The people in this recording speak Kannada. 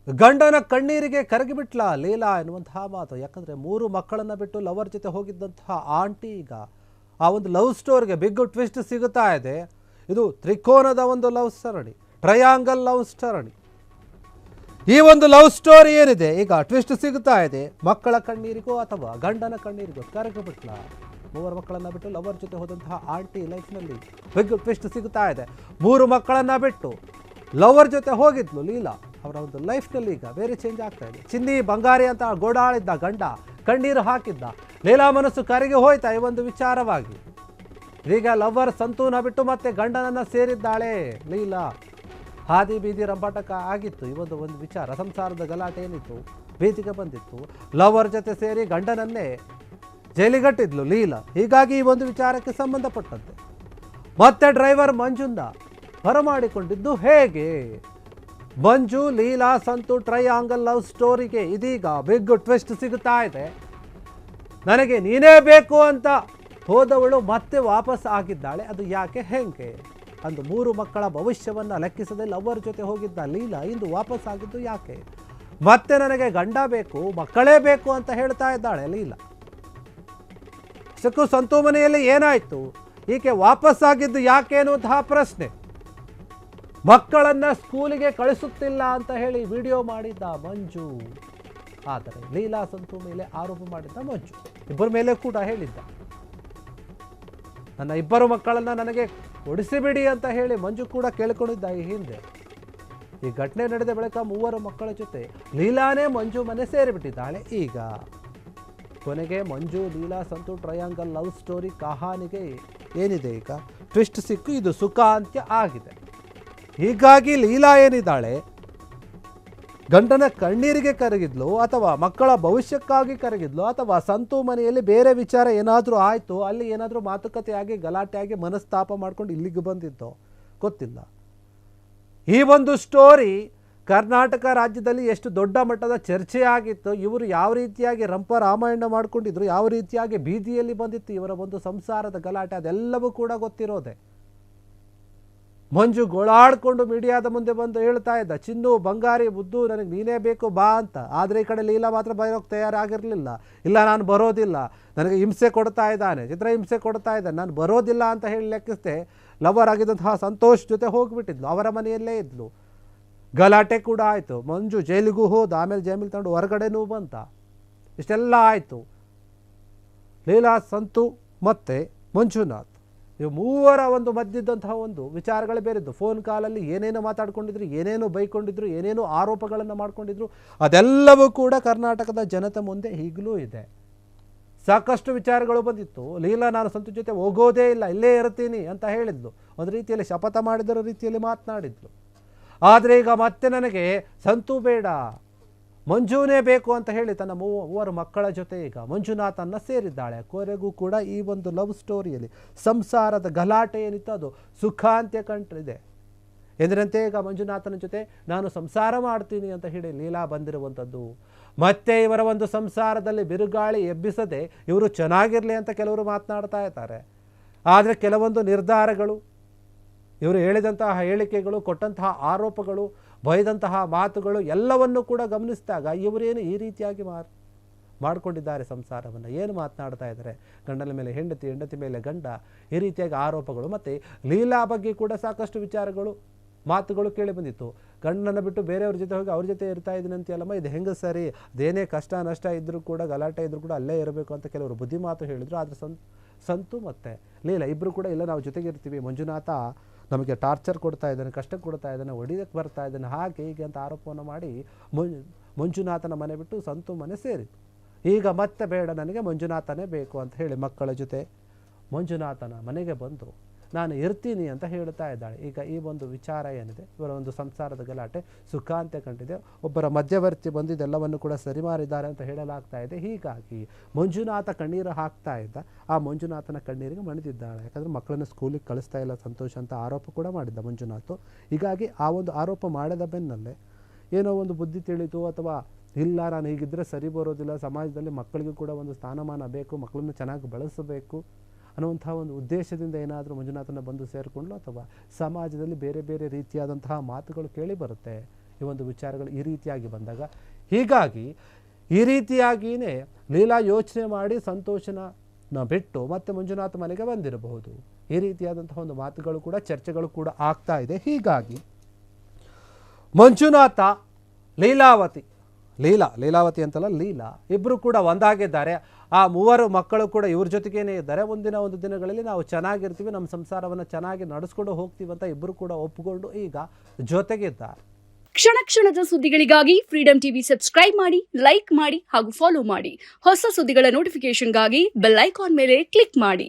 ಗಂಡನ ಕಣ್ಣೀರಿಗೆ ಕರಗಿಬಿಟ್ಲ ಲೀಲಾ ಎನ್ನುವಂತಹ ಮಾತು. ಯಾಕಂದರೆ 3 ಮಕ್ಕಳನ್ನು ಬಿಟ್ಟು ಲವರ್ ಜೊತೆ ಹೋಗಿದ್ದಂತಹ ಆಂಟಿ ಈಗ ಆ ಒಂದು ಲವ್ ಸ್ಟೋರಿಗೆ ಬಿಗ್ ಟ್ವಿಸ್ಟ್ ಸಿಗುತ್ತಾ ಇದೆ. ಇದು ತ್ರಿಕೋನದ ಒಂದು ಲವ್ ಸರಣಿ, ಟ್ರಯಾಂಗಲ್ ಲವ್ ಸರಣಿ. ಈ ಒಂದು ಲವ್ ಸ್ಟೋರಿ ಏನಿದೆ ಈಗ ಟ್ವಿಸ್ಟ್ ಸಿಗುತ್ತಾ ಇದೆ. ಮಕ್ಕಳ ಕಣ್ಣೀರಿಗೋ ಅಥವಾ ಗಂಡನ ಕಣ್ಣೀರಿಗೋ ಕರಗಿಬಿಟ್ಲ. 3 ಮಕ್ಕಳನ್ನು ಬಿಟ್ಟು ಲವರ್ ಜೊತೆ ಹೋದಂತಹ ಆಂಟಿ ಲೈಫ್ನಲ್ಲಿ ಬಿಗ್ ಟ್ವಿಸ್ಟ್ ಸಿಗುತ್ತಾ ಇದೆ. 3 ಮಕ್ಕಳನ್ನು ಬಿಟ್ಟು ಲವರ್ ಜೊತೆ ಹೋಗಿದ್ಲು ಲೀಲಾ. ಅವರ ಒಂದು ಲೈಫ್ನಲ್ಲಿ ಈಗ ಬೇರೆ ಚೇಂಜ್ ಆಗ್ತಾ ಇದೆ. ಚಿನ್ನಿ ಬಂಗಾರಿ ಅಂತ ಗೋಡಾಳಿದ್ದ ಗಂಡ ಕಣ್ಣೀರು ಹಾಕಿದ್ದ. ಲೀಲಾ ಮನಸ್ಸು ಕರಗಿ ಹೋಯ್ತಾ ಈ ಒಂದು ವಿಚಾರವಾಗಿ. ಈಗ ಲವರ್ ಸಂತೂನ ಬಿಟ್ಟು ಮತ್ತೆ ಗಂಡನನ್ನು ಸೇರಿದ್ದಾಳೆ ಲೀಲಾ. ಹಾದಿ ಬೀದಿ ರಂಪಾಟಕ ಆಗಿತ್ತು ಈ ಒಂದು ವಿಚಾರ. ಸಂಸಾರದ ಗಲಾಟೆ ಏನಿತ್ತು, ಬೀದಿಗೆ ಬಂದಿತ್ತು. ಲವರ್ ಜೊತೆ ಸೇರಿ ಗಂಡನನ್ನೇ ಜೈಲಿಗಟ್ಟಿದ್ಲು ಲೀಲಾ. ಹೀಗಾಗಿ ಈ ಒಂದು ವಿಚಾರಕ್ಕೆ ಸಂಬಂಧಪಟ್ಟಂತೆ ಮತ್ತೆ ಡ್ರೈವರ್ ಮಂಜುಂದ ಬರಮಾಡಿಕೊಂಡಿದ್ದು ಹೇಗೆ? ಮಂಜು ಲೀಲಾ ಸಂತು ಟ್ರಯಾಂಗಲ್ ಲವ್ ಸ್ಟೋರಿಗೆ ಇದೀಗ ಬಿಗ್ ಟ್ವಿಸ್ಟ್ ಸಿಗುತ್ತಾ ಇದೆ. ನನಗೆ ನೀನೇ ಬೇಕು ಅಂತ ಹೋದವಳು ಮತ್ತೆ ವಾಪಸ್ ಆಗಿದ್ದಾಳೆ. ಅದು ಯಾಕೆ, ಹೆಂಗೆ? ಅಂದು 3 ಮಕ್ಕಳ ಭವಿಷ್ಯವನ್ನು ಲೆಕ್ಕಿಸದೆ ಲವರ್ ಜೊತೆ ಹೋಗಿದ್ದ ಲೀಲಾ ಇಂದು ವಾಪಸ್ ಆಗಿದ್ದು ಯಾಕೆ? ಮತ್ತೆ ನನಗೆ ಗಂಡ ಬೇಕು, ಮಕ್ಕಳೇ ಬೇಕು ಅಂತ ಹೇಳ್ತಾ ಇದ್ದಾಳೆ ಲೀಲಾ. ಸಂತು ಮನೆಯಲ್ಲಿ ಏನಾಯಿತು? ಈಕೆ ವಾಪಸ್ ಆಗಿದ್ದು ಯಾಕೆ ಅನ್ನುವಂತಹ ಪ್ರಶ್ನೆ. ಮಕ್ಕಳನ್ನು ಸ್ಕೂಲಿಗೆ ಕಳಿಸುತ್ತಿಲ್ಲ ಅಂತ ಹೇಳಿ ವಿಡಿಯೋ ಮಾಡಿದ್ದ ಮಂಜು. ಆದರೆ ಲೀಲಾ ಸಂತು ಮೇಲೆ ಆರೋಪ ಮಾಡಿದ್ದ ಮಂಜು. ಇಬ್ಬರ ಮೇಲೆ ಕೂಡ ಹೇಳಿದ್ದ, ನನ್ನ 2 ಮಕ್ಕಳನ್ನು ನನಗೆ ಕೊಡಿಸಿಬಿಡಿ ಅಂತ ಹೇಳಿ ಮಂಜು ಕೂಡ ಕೇಳಿಕೊಂಡಿದ್ದ ಈ ಹಿಂದೆ. ಈ ಘಟನೆ ನಡೆದ ಬಳಿಕ 3 ಮಕ್ಕಳ ಜೊತೆ ಲೀಲಾನೇ ಮಂಜು ಮನೆ ಸೇರಿಬಿಟ್ಟಿದ್ದಾಳೆ. ಈಗ ಕೊನೆಗೆ Manju Leela Santu triangle love story ಕಹಾನಿಗೆ ಏನಿದೆ ಈಗ ಟ್ವಿಸ್ಟ್ ಸಿಕ್ಕು ಇದು ಸುಖಾಂತ್ಯ ಆಗಿದೆ. ಹೀಗಾಗಿ ಲೀಲಾ ಏನಿದ್ದಾಳೆ ಗಂಡನ ಕಣ್ಣೀರಿಗೆ ಕರಗಿದ್ಲು ಅಥವಾ ಮಕ್ಕಳ ಭವಿಷ್ಯಕ್ಕಾಗಿ ಕರಗಿದ್ಲು ಅಥವಾ ಸಂತು ಮನೆಯಲ್ಲಿ ಬೇರೆ ವಿಚಾರ ಏನಾದರೂ ಆಯಿತು, ಅಲ್ಲಿ ಏನಾದರೂ ಮಾತುಕತೆಯಾಗಿ ಗಲಾಟೆಯಾಗಿ ಮನಸ್ತಾಪ ಮಾಡ್ಕೊಂಡು ಇಲ್ಲಿಗೆ ಬಂದಿದ್ದೋ ಗೊತ್ತಿಲ್ಲ. ಈ ಒಂದು ಸ್ಟೋರಿ ಕರ್ನಾಟಕ ರಾಜ್ಯದಲ್ಲಿ ಎಷ್ಟು ದೊಡ್ಡ ಮಟ್ಟದ ಚರ್ಚೆ ಆಗಿತ್ತು. ಇವರು ಯಾವ ರೀತಿಯಾಗಿ ರಂಪ ರಾಮಾಯಣ ಮಾಡ್ಕೊಂಡಿದ್ರು, ಯಾವ ರೀತಿಯಾಗಿ ಬೀದಿಯಲ್ಲಿ ಬಂದಿತ್ತು ಇವರ ಒಂದು ಸಂಸಾರದ ಗಲಾಟೆ, ಅದೆಲ್ಲವೂ ಕೂಡ ಗೊತ್ತಿರೋದೆ. ಮಂಜು ಗೋಳಾಡ್ಕೊಂಡು ಮೀಡಿಯಾದ ಮುಂದೆ ಬಂದು ಹೇಳ್ತಾ ಇದ್ದ, ಚಿನ್ನು ಬಂಗಾರಿ ಬುದ್ದು ನನಗೆ ನೀನೇ ಬೇಕು ಬಾ ಅಂತ. ಆದರೆ ಈ ಕಡೆ ಲೀಲಾ ಮಾತ್ರ ಬರೋಕ್ಕೆ ತಯಾರಾಗಿರಲಿಲ್ಲ. ಇಲ್ಲ ನಾನು ಬರೋದಿಲ್ಲ, ನನಗೆ ಹಿಂಸೆ ಕೊಡ್ತಾ ಇದ್ದಾನೆ, ಚಿತ್ರ ಹಿಂಸೆ ಕೊಡ್ತಾ ಇದ್ದಾನೆ, ನಾನು ಬರೋದಿಲ್ಲ ಅಂತ ಹೇಳಿ ಲೆಕ್ಕಿಸ್ದೆ ಲವರ್ ಆಗಿದ್ದಂತಹ ಸಂತೋಷ್ ಜೊತೆ ಹೋಗಿಬಿಟ್ಟಿದ್ಲು, ಅವರ ಮನೆಯಲ್ಲೇ ಇದ್ಲು. ಗಲಾಟೆ ಕೂಡ ಆಯಿತು. ಮಂಜು ಜೈಲಿಗೂ ಹೋದ, ಆಮೇಲೆ ಜೈಲಿಗೆ ತಗೊಂಡು ಹೊರಗಡೆನೂ ಬಂತ. ಇಷ್ಟೆಲ್ಲ ಆಯಿತು. ಲೀಲಾ ಸಂತು ಮತ್ತು ಮಂಜುನಾಥ್ ಇವು 3 ಒಂದು ಮಧ್ಯದಂತಹ ಒಂದು ವಿಚಾರಗಳೇ ಬೇರೆದ್ದು. ಫೋನ್ ಕಾಲಲ್ಲಿ ಏನೇನೋ ಮಾತಾಡ್ಕೊಂಡಿದ್ರು, ಏನೇನೋ ಬೈಕೊಂಡಿದ್ರು, ಏನೇನೋ ಆರೋಪಗಳನ್ನು ಮಾಡ್ಕೊಂಡಿದ್ರು, ಅದೆಲ್ಲವೂ ಕೂಡ ಕರ್ನಾಟಕದ ಜನತೆ ಮುಂದೆ ಈಗಲೂ ಇದೆ. ಸಾಕಷ್ಟು ವಿಚಾರಗಳು ಬಂದಿತ್ತು. ಲೀಲಾ ನಾನು ಸಂತು ಜೊತೆ ಹೋಗೋದೇ ಇಲ್ಲ, ಇಲ್ಲೇ ಇರ್ತೀನಿ ಅಂತ ಹೇಳಿದ್ಲು. ಒಂದು ರೀತಿಯಲ್ಲಿ ಶಪಥ ಮಾಡಿದರ ರೀತಿಯಲ್ಲಿ ಮಾತನಾಡಿದ್ಲು. ಆದರೆ ಈಗ ಮತ್ತೆ ನನಗೆ ಸಂತು ಬೇಡ, ಮಂಜುನೇ ಬೇಕು ಅಂತ ಹೇಳಿ ತನ್ನ 3 ಮಕ್ಕಳ ಜೊತೆ ಈಗ ಮಂಜುನಾಥನ್ನ ಸೇರಿದ್ದಾಳೆ. ಕೊನೆಗೂ ಕೂಡ ಈ ಒಂದು ಲವ್ ಸ್ಟೋರಿಯಲ್ಲಿ ಸಂಸಾರದ ಗಲಾಟೆ ಏನಿತ್ತು ಅದು ಸುಖಾಂತ್ಯ ಕಂಡಿದೆ. ಎಂದಿನಂತೆ ಈಗ ಮಂಜುನಾಥನ ಜೊತೆ ನಾನು ಸಂಸಾರ ಮಾಡ್ತೀನಿ ಅಂತ ಹೇಳಿ ಲೀಲಾ ಬಂದಿರುವಂಥದ್ದು. ಮತ್ತೆ ಇವರ ಒಂದು ಸಂಸಾರದಲ್ಲಿ ಬಿರುಗಾಳಿ ಎಬ್ಬಿಸದೆ ಇವರು ಚೆನ್ನಾಗಿರಲಿ ಅಂತ ಕೆಲವರು ಮಾತನಾಡ್ತಾ ಇದ್ದಾರೆ. ಆದರೆ ಕೆಲವೊಂದು ನಿರ್ಧಾರಗಳು, ಇವರು ಹೇಳಿದಂತಹ ಹೇಳಿಕೆಗಳು, ಕೊಟ್ಟಂತಹ ಆರೋಪಗಳು, ಬೈದಂತಹ ಮಾತುಗಳು ಎಲ್ಲವನ್ನೂ ಕೂಡ ಗಮನಿಸಿದಾಗ ಇವರೇನು ಈ ರೀತಿಯಾಗಿ ಮಾಡಿಕೊಂಡಿದ್ದಾರೆ ಸಂಸಾರವನ್ನು, ಏನು ಮಾತನಾಡ್ತಾ ಇದ್ದಾರೆ, ಗಂಡನ ಮೇಲೆ ಹೆಂಡತಿ, ಹೆಂಡತಿ ಮೇಲೆ ಗಂಡ, ಈ ರೀತಿಯಾಗಿ ಆರೋಪಗಳು. ಮತ್ತು ಲೀಲಾ ಬಗ್ಗೆ ಕೂಡ ಸಾಕಷ್ಟು ವಿಚಾರಗಳು, ಮಾತುಗಳು ಕೇಳಿ ಬಂದಿತ್ತು. ಗಂಡನ ಬಿಟ್ಟು ಬೇರೆಯವ್ರ ಜೊತೆ ಹೋಗಿ ಅವ್ರ ಜೊತೆ ಇರ್ತಾ ಇದ್ದೀನಿ ಅಂತೀಯಲ್ಲಮ್ಮ, ಇದು ಹೆಂಗೆ ಸರಿ? ಅದೇನೇ ಕಷ್ಟ ನಷ್ಟ ಇದ್ದರೂ ಕೂಡ, ಗಲಾಟೆ ಇದ್ದರೂ ಕೂಡ ಅಲ್ಲೇ ಇರಬೇಕು ಅಂತ ಕೆಲವರು ಬುದ್ಧಿ ಮಾತು ಹೇಳಿದರು. ಆದರೆ ಸಂತು ಮತ್ತು ಲೀಲಾ ಇಬ್ಬರು ಕೂಡ ಇಲ್ಲ ನಾವು ಜೊತೆಗೆ ಇರ್ತೀವಿ, ಮಂಜುನಾಥ ನಮಗೆ ಟಾರ್ಚರ್ ಕೊಡ್ತಾ ಇದ್ದಾನೆ, ಕಷ್ಟ ಕೊಡ್ತಾ ಇದ್ದಾನೆ, ಹೊಡಿಯೋಕ್ಕೆ ಬರ್ತಾ ಇದ್ದಾನೆ, ಹಾಗೆ ಹೀಗೆ ಅಂತ ಆರೋಪವನ್ನು ಮಾಡಿ ಮಂಜುನಾಥನ ಮನೆ ಬಿಟ್ಟು ಸಂತು ಮನೆ ಸೇರಿತು. ಈಗ ಮತ್ತೆ ಬೇಡ, ನನಗೆ ಮಂಜುನಾಥನೇ ಬೇಕು ಅಂತ ಹೇಳಿ ಮಕ್ಕಳ ಜೊತೆ ಮಂಜುನಾಥನ ಮನೆಗೆ ಬಂದು ನಾನು ಇರ್ತೀನಿ ಅಂತ ಹೇಳ್ತಾ ಇದ್ದಾಳೆ. ಈಗ ಈ ಒಂದು ವಿಚಾರ ಏನಿದೆ, ಇವರ ಒಂದು ಸಂಸಾರದ ಗಲಾಟೆ ಸುಖಾಂತ್ಯ ಕಂಡಿದೆ. ಒಬ್ಬರ ಮಧ್ಯವರ್ತಿ ಬಂದಿದ್ದೆಲ್ಲವನ್ನು ಕೂಡ ಸರಿಮಾರಿದ್ದಾರೆ ಅಂತ ಹೇಳಲಾಗ್ತಾ ಇದೆ. ಹೀಗಾಗಿ ಮಂಜುನಾಥ ಕಣ್ಣೀರು ಹಾಕ್ತಾ ಇದ್ದ, ಆ ಮಂಜುನಾಥನ ಕಣ್ಣೀರಿಗೆ ಮಣಿದಿದ್ದಾಳೆ. ಯಾಕಂದರೆ ಮಕ್ಕಳನ್ನು ಸ್ಕೂಲಿಗೆ ಕಳಿಸ್ತಾ ಇಲ್ಲ ಸಂತೋಷ್ ಅಂತ ಆರೋಪ ಕೂಡ ಮಾಡಿದ್ದ ಮಂಜುನಾಥ್. ಹೀಗಾಗಿ ಆ ಒಂದು ಆರೋಪ ಮಾಡಿದ ಬೆನ್ನಲ್ಲೇ ಏನೋ ಒಂದು ಬುದ್ಧಿ ತಿಳಿತು, ಅಥವಾ ಇಲ್ಲ ನಾನು ಹೀಗಿದ್ದರೆ ಸರಿ ಬರೋದಿಲ್ಲ, ಸಮಾಜದಲ್ಲಿ ಮಕ್ಕಳಿಗೂ ಕೂಡ ಒಂದು ಸ್ಥಾನಮಾನ ಬೇಕು, ಮಕ್ಕಳನ್ನು ಚೆನ್ನಾಗಿ ಬೆಳೆಸಬೇಕು ಅನ್ನುವಂಥ ಒಂದು ಉದ್ದೇಶದಿಂದ ಏನಾದರೂ ಮಂಜುನಾಥನ ಬಂದು ಸೇರಿಕೊಂಡ್ಲು, ಅಥವಾ ಸಮಾಜದಲ್ಲಿ ಬೇರೆ ಬೇರೆ ರೀತಿಯಾದಂತಹ ಮಾತುಗಳು ಕೇಳಿ ಬರುತ್ತೆ. ಈ ಒಂದು ವಿಚಾರಗಳು ಈ ರೀತಿಯಾಗಿ ಬಂದಾಗ, ಹೀಗಾಗಿ ಈ ರೀತಿಯಾಗಿಯೇ ಲೀಲಾ ಯೋಚನೆ ಮಾಡಿ ಸಂತೋಷನ ಬಿಟ್ಟು ಮತ್ತೆ ಮಂಜುನಾಥ್ ಮನೆಗೆ ಬಂದಿರಬಹುದು. ಈ ರೀತಿಯಾದಂತಹ ಒಂದು ಮಾತುಗಳು ಕೂಡ ಚರ್ಚೆಗಳು ಕೂಡ ಆಗ್ತಾ ಇದೆ. ಹೀಗಾಗಿ ಮಂಜುನಾಥ ಲೀಲಾವತಿ ಅಂತಲ್ಲ ಲೀಲಾ ಇಬ್ಬರು ಕೂಡ ಒಂದಾಗಿದ್ದಾರೆ. ಆ 3 ಮಕ್ಕಳು ಕೂಡ ಇವ್ರ ಜೊತೆಗೇನೆ ಇದ್ದಾರೆ. ಮುಂದಿನ ಒಂದು ದಿನಗಳಲ್ಲಿ ನಾವು ಚೆನ್ನಾಗಿರ್ತೀವಿ, ನಮ್ಮ ಸಂಸಾರವನ್ನು ಚೆನ್ನಾಗಿ ನಡೆಸ್ಕೊಂಡು ಹೋಗ್ತೀವಿ ಅಂತ ಇಬ್ಬರು ಕೂಡ ಒಪ್ಪಿಕೊಂಡು ಈಗ ಜೊತೆಗಿದ್ದಾರೆ. ಕ್ಷಣ ಕ್ಷಣದ ಸುದ್ದಿಗಳಿಗಾಗಿ ಫ್ರೀಡಂ ಟಿವಿ ಸಬ್ಸ್ಕ್ರೈಬ್ ಮಾಡಿ, ಲೈಕ್ ಮಾಡಿ ಹಾಗೂ ಫಾಲೋ ಮಾಡಿ. ಹೊಸ ಸುದ್ದಿಗಳ ನೋಟಿಫಿಕೇಶನ್ಗಾಗಿ ಬೆಲ್ ಐಕಾನ್ ಮೇಲೆ ಕ್ಲಿಕ್ ಮಾಡಿ.